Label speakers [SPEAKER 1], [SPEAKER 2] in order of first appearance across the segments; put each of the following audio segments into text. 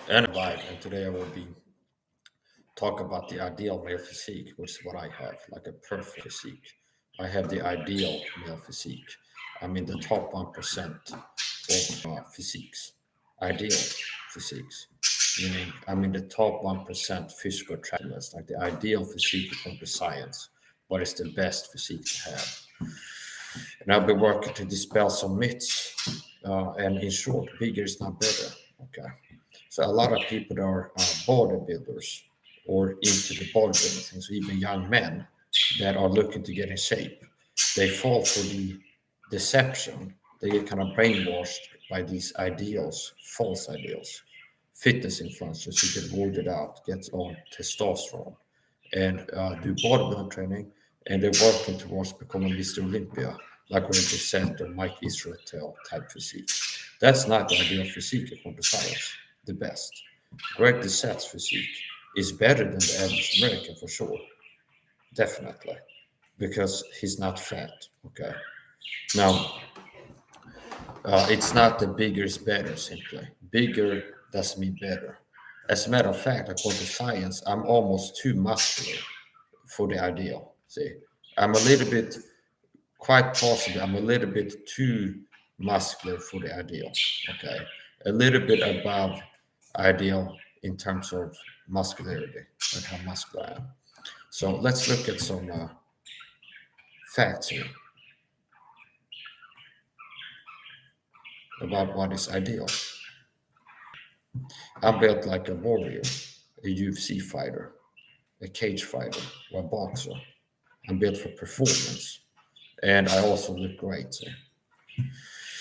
[SPEAKER 1] And right, and today I will be talk about the ideal male physique, which is what I have, like a perfect physique. I have the ideal male physique. I'm in the top 1% of physiques, ideal physiques, meaning I'm in the top 1% physical attractiveness, like the ideal physique according to science. What is the best physique to have? And I've been working to dispel some myths. And in short, bigger is not better. Okay. So a lot of people that are bodybuilders or into the bodybuilding things, so even young men that are looking to get in shape, they fall for the deception. They get kind of brainwashed by these ideals, false ideals. Fitness influencers who get voided out, gets on testosterone, and do bodybuilding training, and they're working towards becoming Mr. Olympia, like Roger Center or Mike Israel type physique. That's not the ideal physique according to science. The best. Greg Dissett's physique is better than the average American for sure, definitely, because he's not fat. Okay. Now, it's not the bigger is better simply. Bigger doesn't mean better. As a matter of fact, according to science, I'm almost too muscular for the ideal. See, I'm a little bit, quite possibly, I'm a little bit too muscular for the ideal. Okay, a little bit above ideal in terms of muscularity, like how muscular I am. So let's look at some facts here about what is ideal. I'm built like a warrior, a UFC fighter, a cage fighter, or a boxer. I'm built for performance, and I also look great.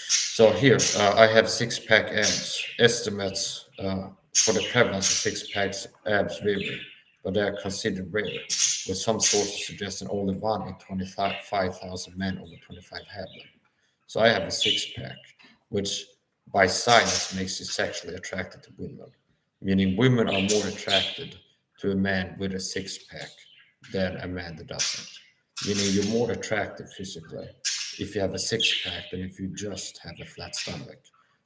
[SPEAKER 1] So here, I have six-pack abs. Estimates for the prevalence of six-pack abs vary, but they are considered rare, with some sources suggesting only 1 in 25,000 men over 25 have them. So I have a six-pack, which by science makes you sexually attracted to women, meaning women are more attracted to a man with a six-pack than a man that doesn't, meaning you're more attractive physically if you have a six pack than if you just have a flat stomach.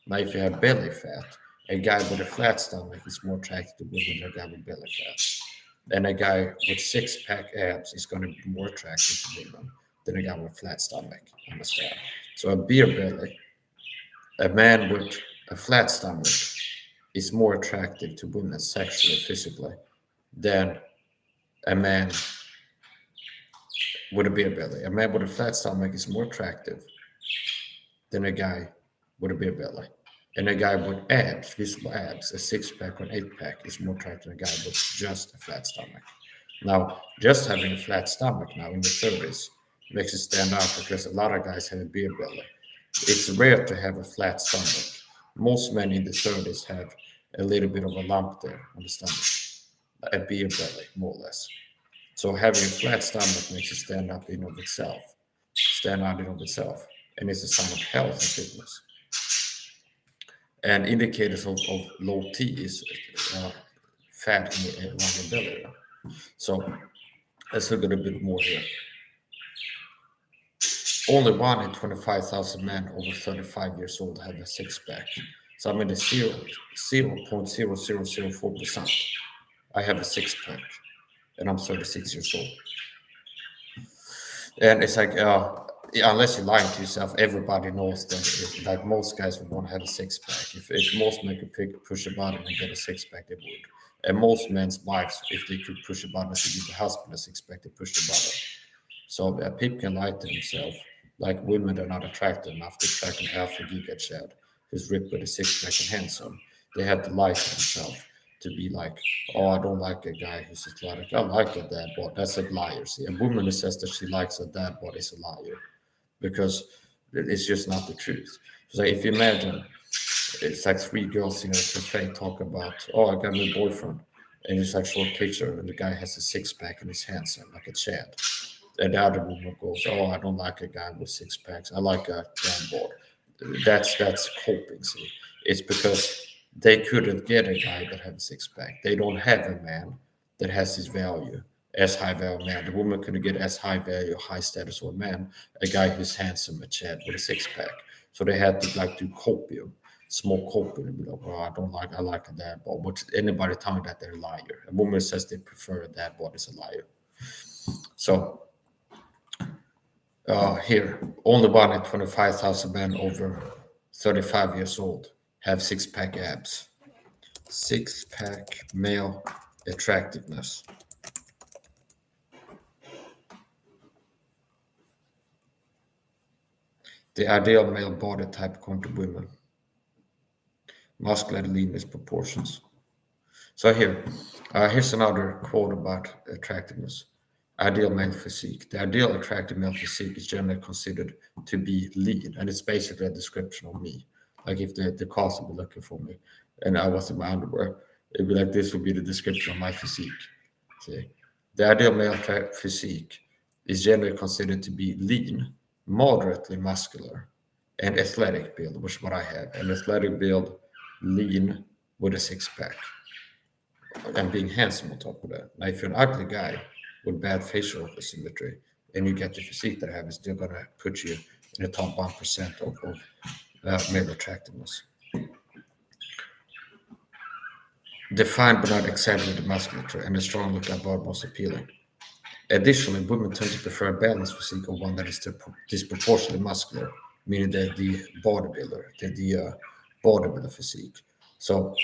[SPEAKER 1] Now, if you have belly fat, a guy with a flat stomach is more attracted to women than a guy with belly fat. And a guy with six pack abs is going to be more attractive to women than a guy with a flat stomach. Understand? So, a beer belly, a man with a flat stomach is more attractive to women sexually, physically, than a man with a beer belly. A man with a flat stomach is more attractive than a guy with a beer belly. And a guy with abs, visible abs, a six pack or an eight pack, is more attractive than a guy with just a flat stomach. Now, just having a flat stomach now in the 30s makes it stand out because a lot of guys have a beer belly. It's rare to have a flat stomach. Most men in the 30s have a little bit of a lump there on the stomach, a beer belly, more or less. So having a flat stomach makes it stand out in of itself, and it's a sign of health and fitness. And indicators of low T is fat around the belly area. So let's look at a bit more here. Only 1 in 25,000 men over 35 years old have a six pack. So I'm in the 0.0004%. I have a six pack, and I'm 36 years old. And it's like, unless you're lying to yourself, everybody knows that, like most guys would want to have a six pack. If most men could push a button and get a six pack, they would. And most men's wives, if they could push a button to give the husband a six pack, they push the button. So people can lie to themselves, like women are not attractive enough to attract an alpha giga chad who's ripped with a six pack and handsome. They have to lie to themselves to be like, oh, I don't like a guy who's athletic. I like a dad bod. That's a liar. See, a woman who says that she likes a dad bod is a liar because it's just not the truth. So if you imagine, it's like three girls in a cafe talk about, oh, I got a new boyfriend. And it's like short picture, and the guy has a six pack and he's handsome, like a Chad. And the other woman goes, oh, I don't like a guy with six packs. I like a dad bod. That's coping. See, it's because they couldn't get a guy that had a six pack. They don't have a man that has his value as high value man. The woman couldn't get as high value, high status of a man, a guy who's handsome, a Chad with a six pack. So they had to like do copium. smoke coke and be like, well, I like a dad bod. But anybody telling that they're a liar. A woman says they prefer a dad bod is a liar. So here, only one in 25,000 men over 35 years old have six-pack abs. Six-pack male attractiveness. The ideal male body type according to women. Muscular leanness proportions. So here's another quote about attractiveness. Ideal male physique. The ideal attractive male physique is generally considered to be lean, and it's basically a description of me. Like if the cast would be looking for me, and I was in my underwear, it'd be like this would be the description of my physique. See, the ideal male physique is generally considered to be lean, moderately muscular, and athletic build, which is what I have. An athletic build, lean with a six pack and being handsome on top of that. Now, if you're an ugly guy with bad facial symmetry and you get the physique that I have, it's still going to put you in the top 1% of male attractiveness. Defined but not exaggerated musculature and a strong look at body most appealing. Additionally, women tend to prefer a balanced physique or one that is disproportionately muscular, meaning that the bodybuilder physique. So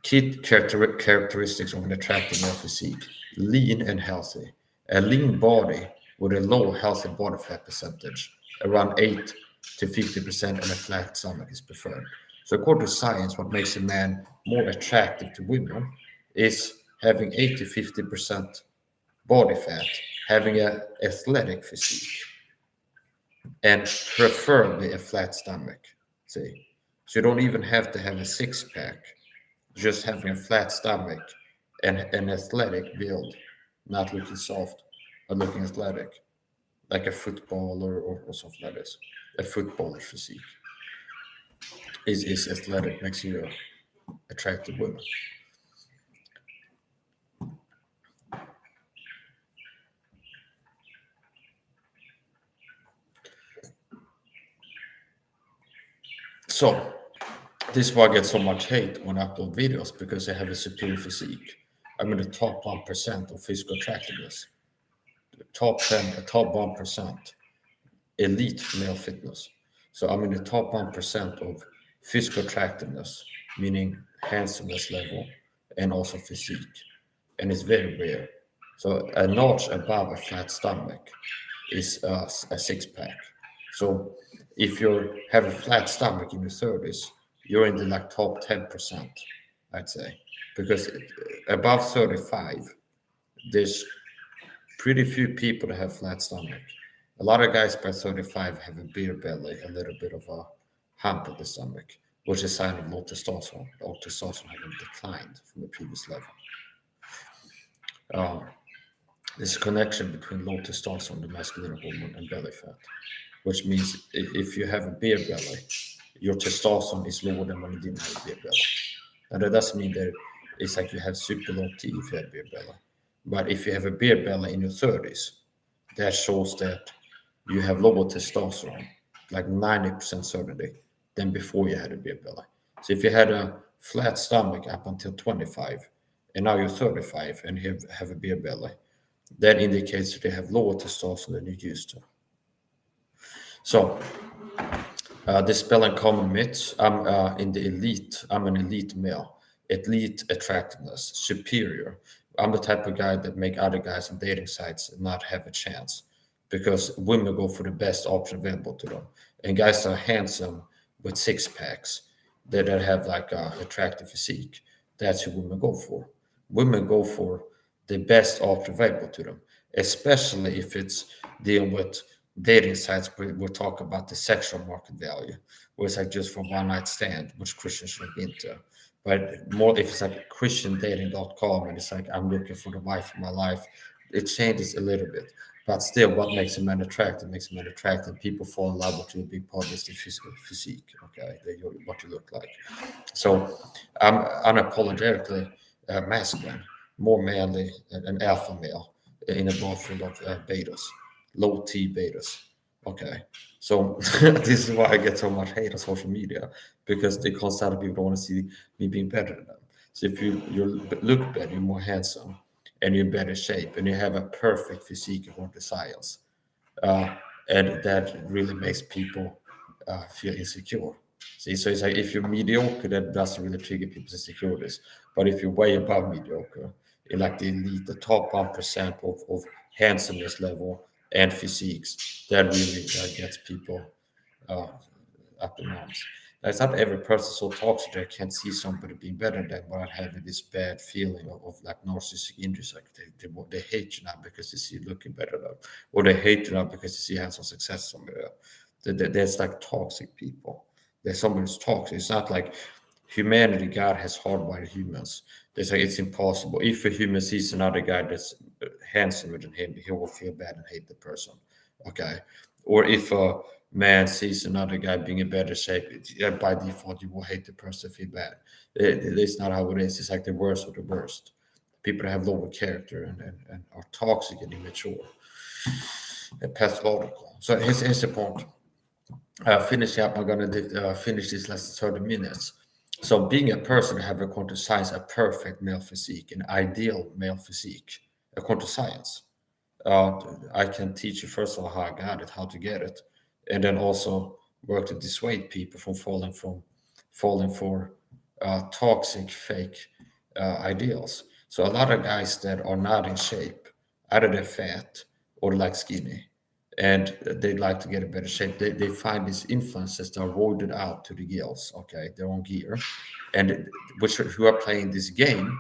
[SPEAKER 1] key characteristics of an attractive male physique: lean and healthy. A lean body with a low healthy body fat percentage, around 8 to 50%, and a flat stomach is preferred. So according to science, what makes a man more attractive to women is having 8 to 50% body fat, having an athletic physique, and preferably a flat stomach. See, so you don't even have to have a six pack, just having a flat stomach and an athletic build, not looking soft, but looking athletic, like a footballer or something like this. A footballer physique is athletic, makes you attractive women. So this is why I get so much hate when I upload videos, because I have a superior physique. I'm in the top 1% of physical attractiveness. Top 10, top 1% elite male fitness. So I'm in the top 1% of physical attractiveness, meaning handsomeness level and also physique. And it's very rare. So a notch above a flat stomach is a six pack. So if you have a flat stomach in your 30s, you're in the like top 10%, I'd say, because above 35, there's pretty few people that have flat stomach. A lot of guys by 35 have a beer belly, a little bit of a hump at the stomach, which is a sign of low testosterone. Low testosterone having declined from the previous level. There's a connection between low testosterone, the masculine hormone, and belly fat, which means if you have a beer belly, your testosterone is lower than when you didn't have a beer belly. Now that doesn't mean that it's like you have super low T if you have beer belly. But if you have a beer belly in your 30s, that shows that you have lower testosterone, like 90% certainty, than before you had a beer belly. So if you had a flat stomach up until 25, and now you're 35 and you have a beer belly, that indicates that you have lower testosterone than you used to. So, dispelling common myths. I'm in the elite. I'm an elite male. Elite attractiveness, superior. I'm the type of guy that make other guys on dating sites not have a chance, because women go for the best option available to them, and guys are handsome with six packs that have like a attractive physique. That's who women go for. Women go for the best option available to them, especially if it's dealing with dating sites where we'll talk about the sexual market value, where it's like just for one night stand, which Christians should be into. But more if it's like christiandating.com and it's like I'm looking for the wife of my life, it changes a little bit. But still, what makes a man attractive makes a man attractive. People fall in love with you. A big part is the physique, okay, what you look like. So I'm unapologetically masculine, more manly, an alpha male in a world full of betas, low T betas. Okay, so this is why I get so much hate on social media, because they constantly people don't want to see me being better than them. So if you look better, you're more handsome, and you're in better shape, and you have a perfect physique according to science, uh, and that really makes people feel insecure. See, so it's like if you're mediocre, that doesn't really trigger people's insecurities. But if you're way above mediocre, in like the elite, the top 1% of handsomeness level and physiques, that really gets people uh, up in arms. Now, it's not every person so toxic that can't see somebody being better than without having this bad feeling of like narcissistic injuries. Like they hate you now because they see you looking better than, or they hate you now because they see hands-on success somewhere. There's like toxic people. There's someone who's toxic. It's not like humanity. God has hardwired humans. They say it's impossible. If a human sees another guy that's handsomer than him, he will feel bad and hate the person. Okay. Or if a man sees another guy being in better shape, by default you will hate the person, feel bad. It's not how it is. It's like the worst of the worst. People that have lower character and are toxic and immature and pathological. So here's the point. Finishing up, I'm going to finish this last 30 minutes. So being a person have according to science a perfect male physique, an ideal male physique, according to science. uh, I can teach you first of all how I got it, how to get it, and then also work to dissuade people from falling for toxic, fake ideals. So a lot of guys that are not in shape, either they're fat or like skinny, and they like to get a better shape. They find these influences that are voided out to the girls, okay, their own gear, and which who are playing this game.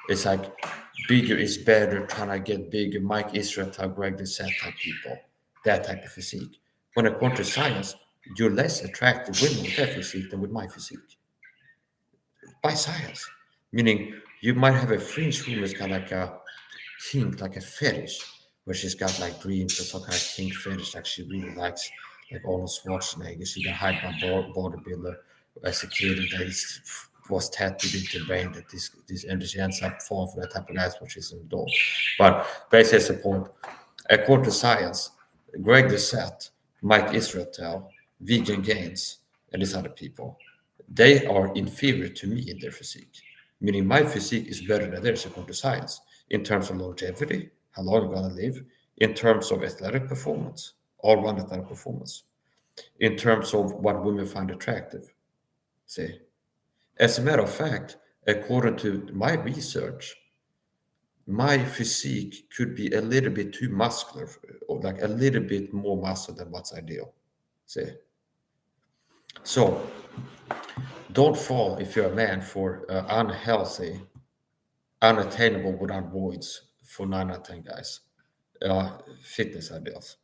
[SPEAKER 1] It's like bigger is better, trying to get bigger. Mike Israel type, Greg Lissette type people, that type of physique. When it comes to science, you're less attractive women with that physique than with my physique by science. Meaning you might have a fringe woman that's got like a kink, like a fetish, where she's got like dreams or some kind of kink fetish, like she really likes like Arnold Schwarzenegger. She got hyped by bodybuilder as a kid, and that was tattooed into the brain that this and she ends up falling for that type of guys when she's an adult. But basically, that's the point. According to science, Greg Doucette, Mike Israetel, Vegan Gaines, and these other people, they are inferior to me in their physique, meaning my physique is better than theirs according to science in terms of longevity, how long you're going to live, in terms of athletic performance, all round athletic performance, in terms of what women find attractive. See, as a matter of fact, according to my research, my physique could be a little bit too muscular, or like a little bit more muscle than what's ideal. See, so don't fall if you're a man for unhealthy, unattainable without voids for 9 out of 10 guys. Fitness ideals.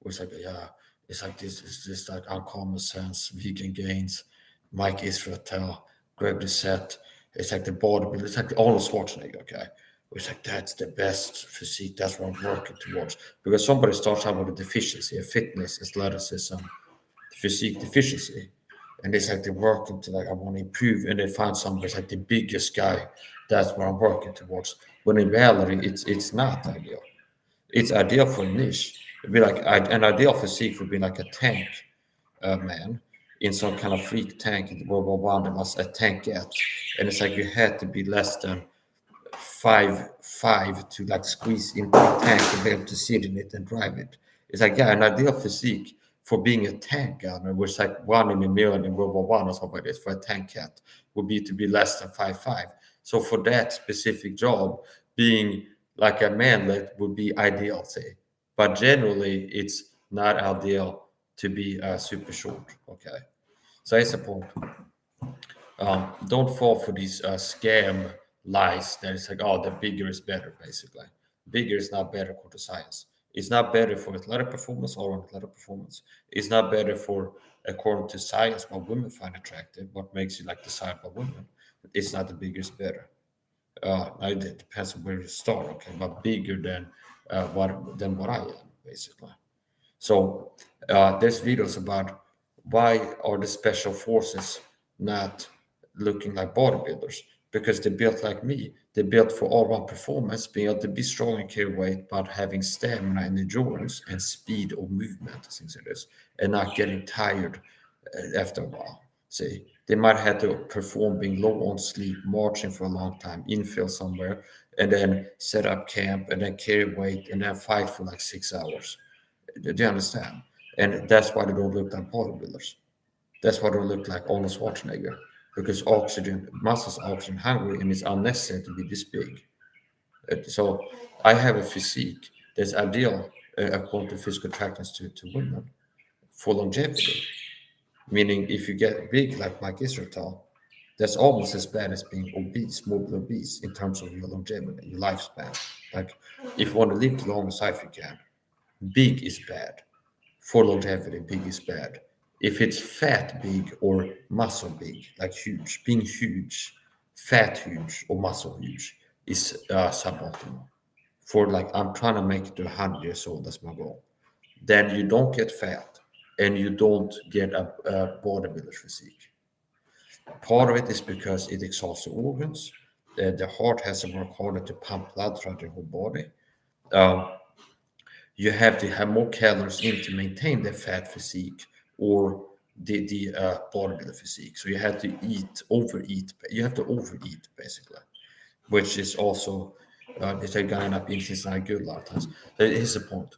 [SPEAKER 1] It's like, yeah, it's like this is just like uncommon sense, vegan gains, Mike Israel, Greg Doucette. It's like the bodybuilder, it's like the Arnold Schwarzenegger, okay? It's like that's the best physique, that's what I'm working towards. Because somebody starts out with a deficiency, a fitness, athleticism, physique deficiency. And it's like they're working to like I want to improve, and they find somebody's like the biggest guy. That's what I'm working towards. When in reality, it's not ideal. It's ideal for a niche. It'd be like an ideal physique would be like a tank man in some kind of freak tank in World War One. There was a tankette, and it's like you had to be less than 5'5" to like squeeze into the tank and be able to sit in it and drive it. It's like, yeah, an ideal physique for being a tank gunner, which like 1 in a million in World War One or something like this for a tank cat would be to be less than 5'5". So for that specific job, being like a manlet would be ideal, say. But generally, it's not ideal to be super short. Okay, so I support. Don't fall for these scam lies that it's like, oh, the bigger is better, basically. Bigger is not better according to science. It's not better for athletic performance or athletic performance. It's not better for, according to science, what women find attractive, what makes you like decide by women. It's not the bigger is better. It depends on where you start, okay, but bigger than what I am, basically. So there's videos about why are the special forces not looking like bodybuilders? because they built like me. They built for all-round performance, being able to be strong and carry weight, but having stamina and endurance and speed of movement, things like this, and not getting tired after a while. See, they might have to perform being low on sleep, marching for a long time, infill somewhere, and then set up camp, and then carry weight, and then fight for like 6 hours. Do you understand? And that's why they don't look like bodybuilders. That's why they look like Arnold Schwarzenegger, because oxygen, muscles are oxygen hungry, and it's unnecessary to be this big. So I have a physique that's ideal, according to physical attractors, to women for longevity. Meaning, if you get big like Mike Israel, that's almost as bad as being obese, morbid obese, in terms of your longevity, your lifespan. Like, if you want to live the longest life you can, big is bad. For longevity, big is bad. If it's fat big or muscle big, like huge, being huge, fat huge or muscle huge is suboptimal. For like, I'm trying to make it to 100 years old, that's my goal. Then you don't get fat and you don't get a bodybuilder physique. Part of it is because it exhausts the organs. The heart has to work harder to pump blood throughout the whole body. Um, you have to have more calories in to maintain the fat physique or the bodybuilder physique. So you have to overeat. You have to overeat basically, which is also it's gonna end up eating not good a lot of times. Here's the point.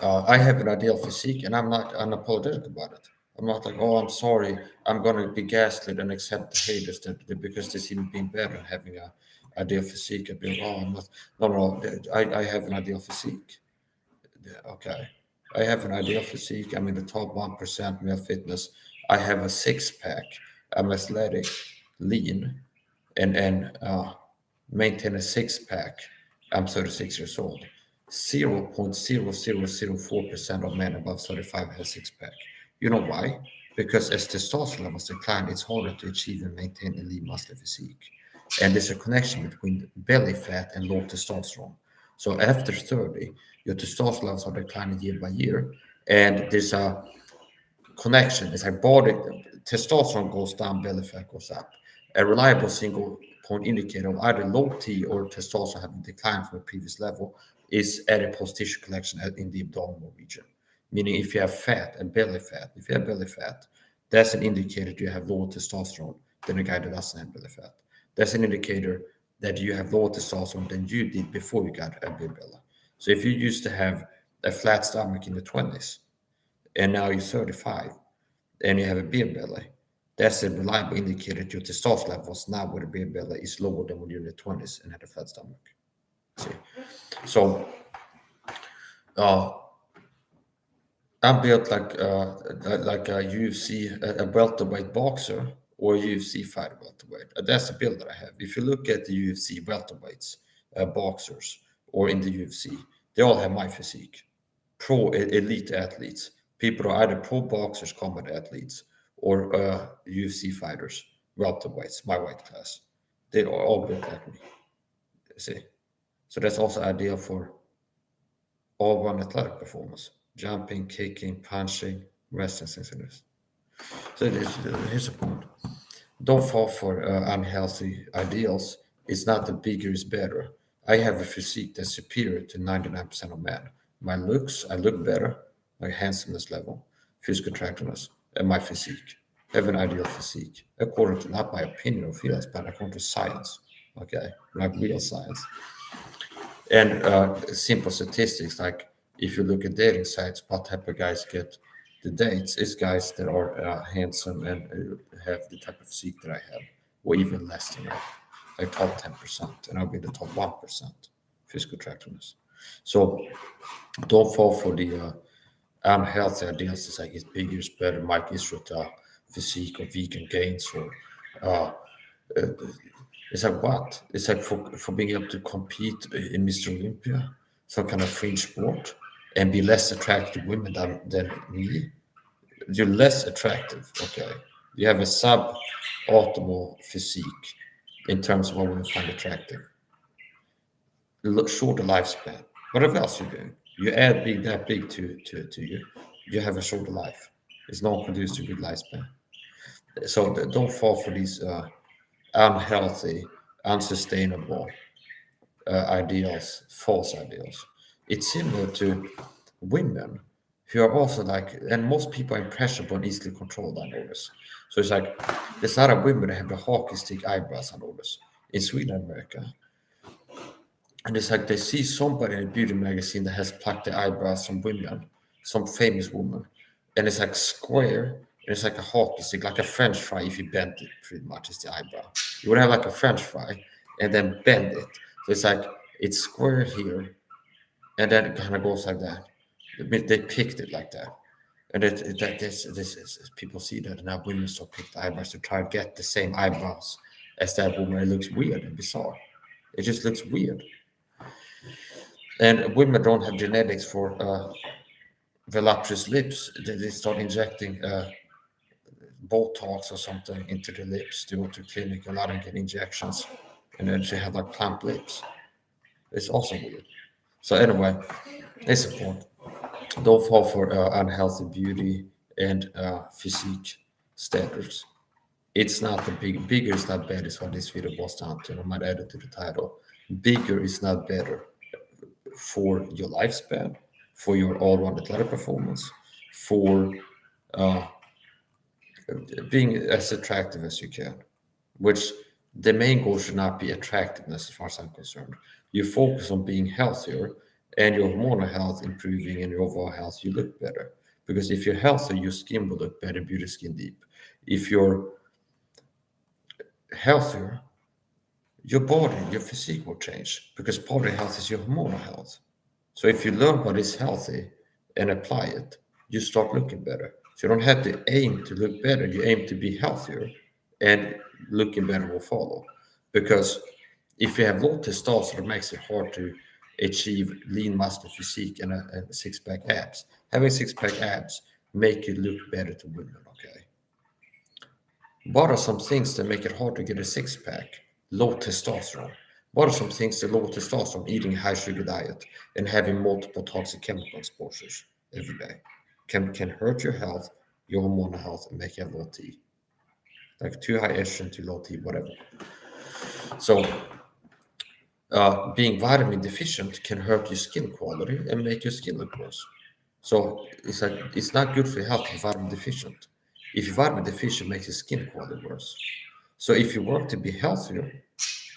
[SPEAKER 1] I have an ideal physique, and I'm not unapologetic about it. I'm not like, oh, I'm sorry, I'm going to be gaslit and accept the haters because they see me being better and having a ideal physique. I'd be like, oh, I'm not. No, no, I have an ideal physique. Yeah, okay. I have an ideal physique. I'm in the top 1% male fitness. I have a six pack. I'm athletic, lean, and maintain a six pack. I'm 36 years old. 0.0004% of men above 35 has six pack. You know why? Because as testosterone levels decline, it's harder to achieve and maintain a lean muscle physique. And there's a connection between belly fat and low testosterone. So after 30, your testosterone levels are declining year by year, and there's a connection. It's like body testosterone goes down, belly fat goes up. A reliable single point indicator of either low T or testosterone having declined from a previous level is adipose tissue collection in the abdominal region. Meaning, if you have fat and belly fat, if you have belly fat, that's an indicator you have lower testosterone than a guy that doesn't have belly fat. That's an indicator that you have lower testosterone than you did before you got a big belly. So if you used to have a flat stomach in the 20s, and now you're 35 and you have a beer belly, that's a reliable indicator that your testosterone levels now with a beer belly is lower than when you're in the 20s and had a flat stomach. See? So uh, I'm built like a UFC, a welterweight boxer or a UFC fighter welterweight. That's the build that I have. If you look at the UFC welterweights, boxers, or in the UFC, they all have my physique. Pro elite athletes, people who are either pro boxers, combat athletes, or UFC fighters, welterweights, my weight class. They are all built like me. See, so that's also ideal for all one athletic performance: jumping, kicking, punching, wrestling, things like this. So here's the point: don't fall for unhealthy ideals. It's not the bigger is better. I have a physique that's superior to 99% of men. My looks, I look better, my handsomeness level, physical attractiveness, and my physique. I have an ideal physique, according to not my opinion or feelings, but according to science. Okay, like real science. And simple statistics, like if you look at dating sites, what type of guys get the dates is guys that are handsome and have the type of physique that I have, or even less than that, like top 10%, and I'll be the top 1% physical attractiveness. So don't fall for the unhealthy ideals. It's like it's bigger, it's better, Mike Israel physique or vegan gains or uh, it's like what? It's like for being able to compete in Mr. Olympia, some kind of fringe sport, and be less attractive to women than me. You're less attractive, okay? You have a sub-optimal physique in terms of what women find attractive. Shorter lifespan. Whatever else you're doing, you add big that big to you, you have a shorter life. It's not produced a good lifespan. So don't fall for these unhealthy, unsustainable ideals, false ideals. It's similar to women who are also like, and most people are impressionable and easily controlled, I notice. So it's like, there's a lot of women that have the hockey stick eyebrows, I notice, in Sweden and America. And it's like they see somebody in a beauty magazine that has plucked the eyebrows from women, some famous woman, and it's like square, and it's like a hockey stick, like a French fry if you bend it, pretty much is the eyebrow. You would have like a French fry and then bend it. So it's like it's square here, and then it kind of goes like that. They picked it like that. And this is people see that, and now women start pick the eyebrows to try to get the same eyebrows as that woman. It looks weird and bizarre. It just looks weird. And women don't have genetics for voluptuous lips. They start injecting Botox or something into the lips to go to clinic. A lot of get injections, and then she have like plump lips. It's also weird. So anyway, it's important. Don't fall for unhealthy beauty and physique standards. It's not the bigger is not better is what this video boils down to. I might add it to the title. Bigger is not better for your lifespan, for your all-round athletic performance, for uh, being as attractive as you can, which the main goal should not be attractiveness as far as I'm concerned. You focus on being healthier and your hormonal health improving and your overall health, you look better. Because if you're healthy, your skin will look better, beauty skin deep. If you're healthier, your body, your physique will change because body health is your hormonal health. So if you learn what is healthy and apply it, you start looking better. So you don't have to aim to look better. You aim to be healthier, and looking better will follow. Because if you have low testosterone, it makes it hard to achieve lean muscle physique and six-pack abs. Having six-pack abs make you look better to women, okay? What are some things that make it hard to get a six-pack? Low testosterone. What are some things that low testosterone, eating a high sugar diet and having multiple toxic chemical exposures every day can hurt your health, your hormonal health, and make you have low T. Like too high estrogen, too low T, whatever. So being vitamin deficient can hurt your skin quality and make your skin look worse. So it's like it's not good for your health to be vitamin deficient. If you're vitamin deficient, it makes your skin quality worse. So if you work to be healthier,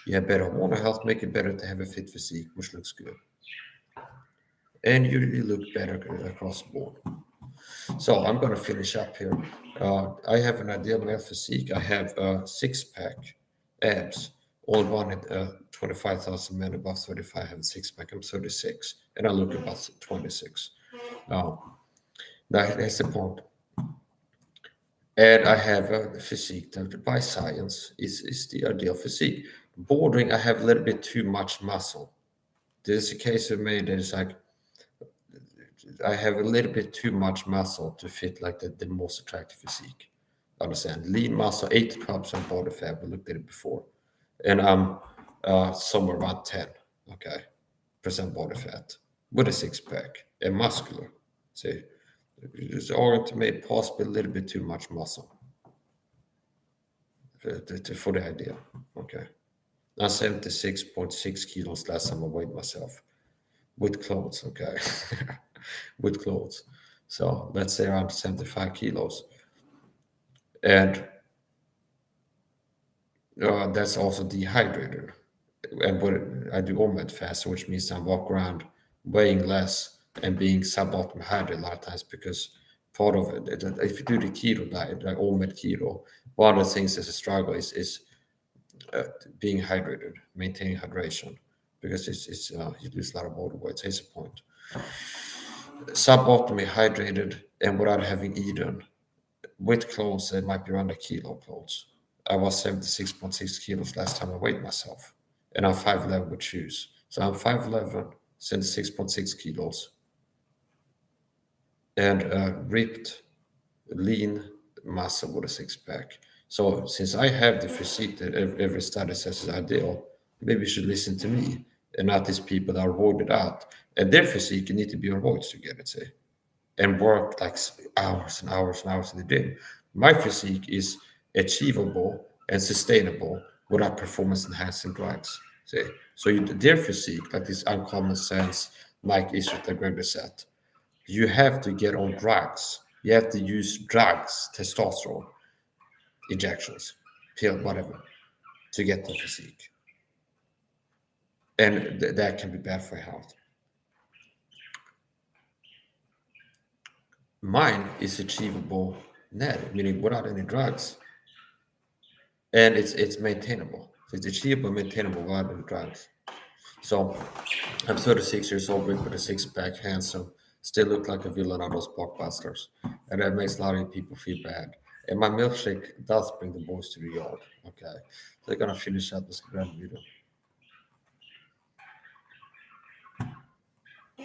[SPEAKER 1] you have better hormonal health, make it better to have a fit physique, which looks good. And you look better across the board. So I'm going to finish up here. I have an ideal male physique. I have a six-pack abs. All one at 25,000 men above 35 have a six-pack. I'm 36, and I look about 26. That's the point. And I have a physique that by science is the ideal physique. Bordering, I have a little bit too much muscle. There's a case of me that is like I have a little bit too much muscle to fit like the most attractive physique. Understand? Lean muscle, 8 to 12% body fat. We looked at it before, and I'm somewhere around 10, okay, percent body fat with a six pack and muscular. See, it's all to make possible a little bit too much muscle for the idea. Okay, I'm 76.6 kilos last time I weighed myself with clothes. Okay. With clothes. So let's say around 75 kilos. And that's also dehydrated. And what I do OMAD fast, which means I walk around weighing less and being suboptimal hydrated a lot of times because part of it, if you do the keto diet, like OMAD keto, one of the things that's a struggle is being hydrated, maintaining hydration, because it's you lose a lot of water weight. So it's a point. Suboptimally hydrated and without having eaten with clothes that might be around a kilo clothes. I was 76.6 kilos last time I weighed myself, and I'm 5'11 with shoes. So I'm 5'11, 76.6 kilos, and ripped, lean muscle with a six pack. So since I have the physique that every study says is ideal, maybe you should listen to me and not these people that are voided out. And their physique, you need to be on roids to get it, say, and work like hours and hours and hours in the gym. My physique is achievable and sustainable without performance enhancing drugs. See, so their physique, like this uncommon sense, Mike Ishut and Gregory said, you have to get on drugs. You have to use drugs, testosterone injections, pill, whatever, to get the physique, and that can be bad for health. Mine is achievable net, meaning without any drugs, and it's maintainable. So it's achievable, maintainable without any drugs. So I'm 36 years old, big with a six pack, handsome, still look like a villain on those blockbusters, and that makes a lot of people feel bad. And my milkshake does bring the boys to the yard. Okay, so they're gonna finish up this grand video.